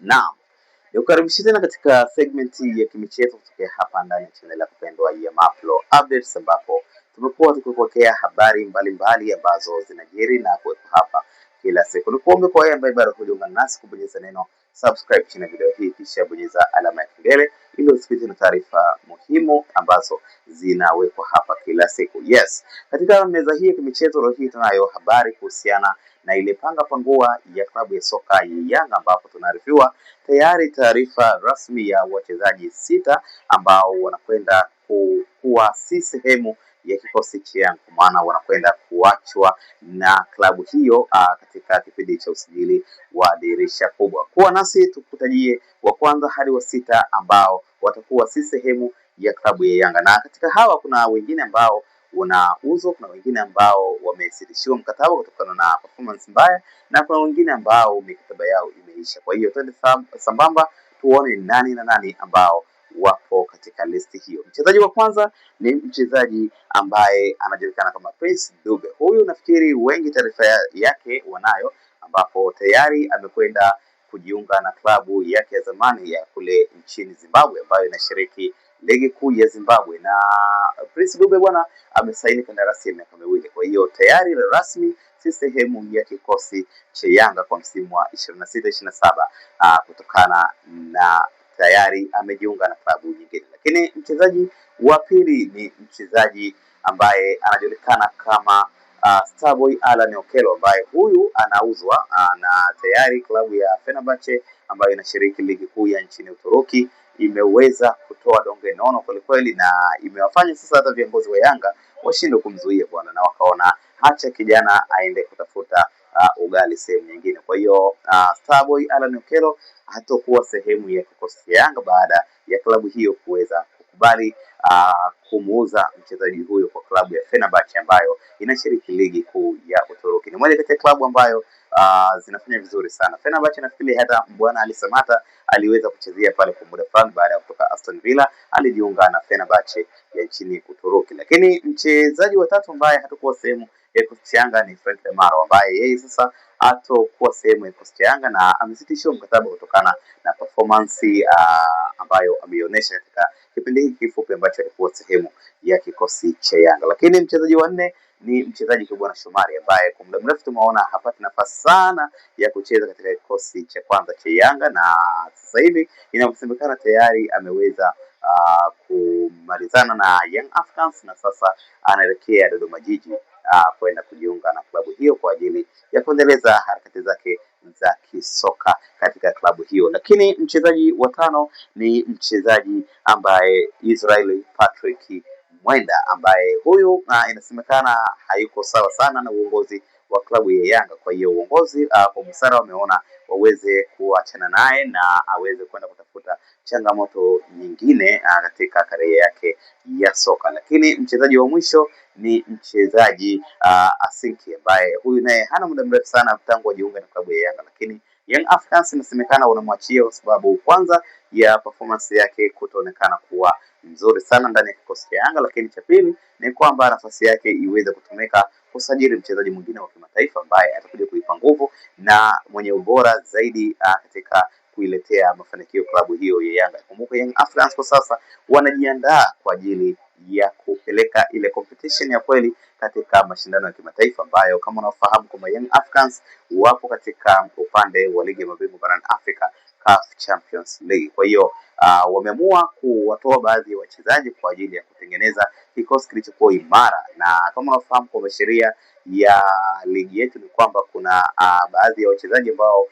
Naam, nikukaribisha tena katika segmenti ya kimichezo kutokea hapa ndani ya channel ya kupendwa ya Mapro Updates, ambapo tumekuwa tukipokea habari mbalimbali ambazo zinajiri na kuwepo hapa kila siku. Nikuombe kwa wewe ambaye bado hujaungana nasi kubonyeza neno subscribe chini ya video hii, kisha bonyeza alama ya kengele ili usipitwe na taarifa muhimu ambazo zinawekwa hapa kila siku. Yes, katika meza hii ya kimichezo leo hii tunayo habari kuhusiana na ile panga pangua ya klabu ya soka ya Yanga, ambapo tunaarifiwa tayari taarifa rasmi ya wachezaji 6 ambao wanakwenda kuwa si sehemu ya kikosi cha Yanga, kwa maana wanakwenda kuachwa na klabu hiyo katika kipindi cha usajili wa dirisha kubwa. Kuwa nasi tukutajie wa kwanza hadi wa 6 ambao watakuwa si sehemu ya klabu ya Yanga, na katika hawa kuna wengine ambao wanauzwa, kuna wengine ambao wamesitishiwa mkataba kutokana na performance mbaya, na kuna wengine ambao mikataba yao imeisha. Kwa hiyo twende sambamba tuone nani na nani ambao wapo katika listi hiyo. Mchezaji wa kwanza ni mchezaji ambaye anajulikana kama Prince Dube. Huyu nafikiri wengi taarifa yake wanayo, ambapo tayari amekwenda kujiunga na klabu yake ya zamani ya kule nchini Zimbabwe ambayo inashiriki ligi kuu ya Zimbabwe, na Prince Dube bwana amesaini kandarasi ya miaka 2. Kwa hiyo tayari rasmi si sehemu ya kikosi cha Yanga kwa msimu wa 26-27 kutokana na tayari amejiunga na klabu nyingine. Lakini mchezaji wa pili ni mchezaji ambaye anajulikana kama Starboy Alan Okello, ambaye huyu anauzwa na tayari klabu ya Fenerbahce ambayo inashiriki ligi kuu ya nchini Uturuki imeweza kutoa donge nono kwelikweli, na imewafanya sasa hata viongozi wa Yanga washindwe kumzuia bwana, na wakaona acha kijana aende kutafuta ugali sehemu nyingine. Kwa hiyo Starboy Alan Okello hatakuwa sehemu ya kikosi cha Yanga baada ya klabu hiyo kuweza kukubali kumuuza mchezaji huyo kwa klabu ya Fenerbahce ambayo inashiriki ligi kuu ya Uturuki. Ni moja kati ya klabu ambayo zinafanya vizuri sana. Fenerbahce nafikiri hata bwana Ali Samata aliweza kuchezea pale kwa muda fulani baada ya kutoka Aston Villa, alijiunga na Fenerbahce ya nchini Uturuki. Lakini mchezaji wa tatu ambaye hatakuwa sehemu ya kikosi cha Yanga ni Frank Lemaro, ambaye yeye sasa hatakuwa sehemu ya kikosi cha Yanga na amesitishiwa mkataba kutokana na performance ambayo ameonyesha katika kipindi hiki kifupi ambacho alikuwa sehemu ya kikosi cha Yanga. Lakini mchezaji wa 4 ni mchezaji Kibwana Shomari, ambaye kwa muda mrefu tumeona hapati nafasi sana ya kucheza katika kikosi cha kwanza cha Yanga, na sasa hivi inasemekana tayari ameweza kumalizana na Young Africans na sasa anaelekea Dodoma Jiji kwenda kujiunga na klabu hiyo kwa ajili ya kuendeleza harakati zake za kisoka katika klabu hiyo. Lakini mchezaji wa 5 ni mchezaji ambaye Israel Patrick Mwenda, ambaye huyu inasemekana hayuko sawa sana na uongozi wa klabu ya Yanga. Kwa hiyo uongozi kwa busara wameona waweze kuachana naye na aweze kwenda kutafuta changamoto nyingine katika kariera yake ya soka. Lakini mchezaji wa mwisho ni mchezaji Asinki, ambaye huyu naye hana muda mrefu sana tangu ajiunga na klabu ya Yanga, lakini Young Africans inasemekana wanamwachia kwa sababu kwanza ya performance yake kutoonekana kuwa nzuri sana ndani ya kikosi cha Yanga, lakini cha pili ni kwamba nafasi yake iweze kutumika kusajili mchezaji mwingine wa kimataifa ambaye atakuja kuipa nguvu na mwenye ubora zaidi katika kuiletea mafanikio klabu hiyo ya Yanga. Kumbuka Young Africans kwa sasa wanajiandaa kwa ajili ya kupeleka ile competition ya kweli katika mashindano ya kimataifa ambayo kama unafahamu kwamba Young Africans wapo katika upande wa ligi ya mabingwa barani Afrika, CAF Champions League. Kwa hiyo wameamua kuwatoa baadhi ya wachezaji kwa ajili ya kutengeneza kikosi kilichokuwa imara, na kama unafahamu kwa sheria ya ligi yetu ni kwamba kuna baadhi ya wachezaji ambao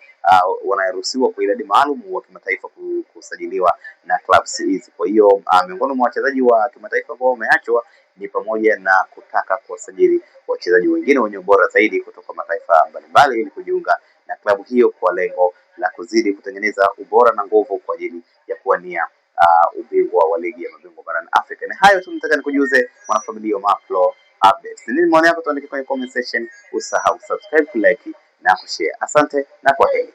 wanaruhusiwa kwa idadi maalum wa kimataifa kusajiliwa na clubs hizi. Kwa hiyo miongoni mwa wachezaji wa kimataifa ambao wameachwa ni pamoja na kutaka kuwasajili wachezaji wengine wenye ubora zaidi kutoka mataifa mbalimbali ili kujiunga na klabu hiyo kwa lengo la kuzidi kutengeneza ubora na nguvu kwa ajili ya kuwania ubingwa wa ligi ya mabingwa barani Afrika. Na hayo tu nataka nikujuze mwanafamilia wa Mapro Updates. Nini maoni yako? Tuandike kwenye comment section. Usahau subscribe, like na kushare. Asante na kwaheri.